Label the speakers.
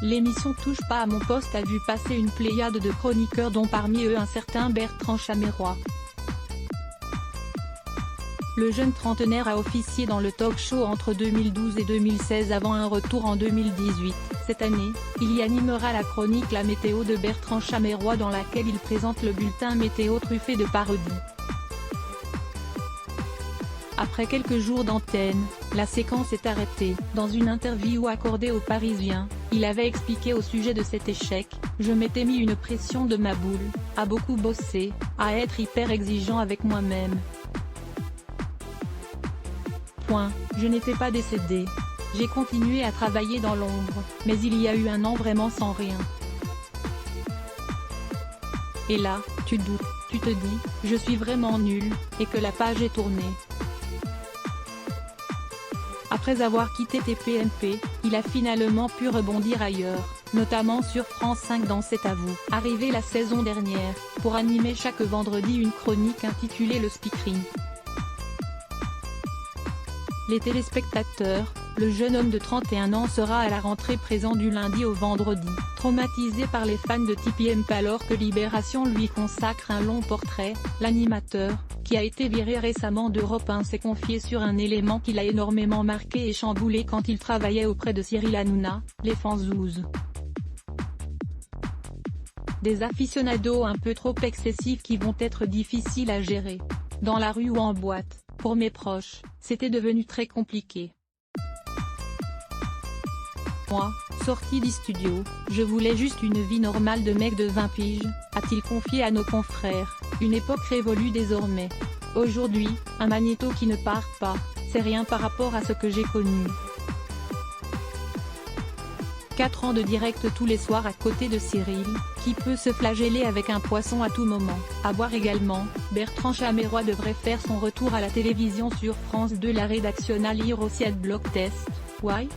Speaker 1: l'émission Touche pas à mon poste a vu passer une pléiade de chroniqueurs dont parmi eux un certain Bertrand Chameroy. Le jeune trentenaire a officié dans le talk-show entre 2012 et 2016 avant un retour en 2018. Cette année, il y animera la chronique La météo de Bertrand Chameroy dans laquelle il présente le bulletin météo truffé de parodies. Après quelques jours d'antenne, la séquence est arrêtée. Dans une interview accordée aux Parisiens, il avait expliqué au sujet de cet échec: « Je m'étais mis une pression de ma boule, à beaucoup bosser, à être hyper exigeant avec moi-même. Je n'étais pas décédé. J'ai continué à travailler dans l'ombre, mais il y a eu un an vraiment sans rien. Et là, tu doutes, tu te dis, je suis vraiment nul, et que la page est tournée. » Après avoir quitté TPMP, il a finalement pu rebondir ailleurs, notamment sur France 5 dans C'est à vous, arrivé la saison dernière, pour animer chaque vendredi une chronique intitulée Le Speakerine. Les téléspectateurs, le jeune homme de 31 ans sera à la rentrée présent du lundi au vendredi. Traumatisé par les fans de TPMP alors que Libération lui consacre un long portrait, l'animateur, qui a été viré récemment d'Europe 1 s'est confié sur un élément qui l'a énormément marqué et chamboulé quand il travaillait auprès de Cyril Hanouna, les fanzouzes. Des aficionados un peu trop excessifs qui vont être difficiles à gérer. Dans la rue ou en boîte, pour mes proches, c'était devenu très compliqué. Moi, sorti du studio, je voulais juste une vie normale de mec de 20 piges, a-t-il confié à nos confrères. Une époque révolue désormais. Aujourd'hui, un magnéto qui ne part pas, c'est rien par rapport à ce que j'ai connu. 4 ans de direct tous les soirs à côté de Cyril, qui peut se flageller avec un poisson à tout moment. À voir également, Bertrand Chameroy devrait faire son retour à la télévision sur France 2. La rédaction à lire aussi à Block Test. Why?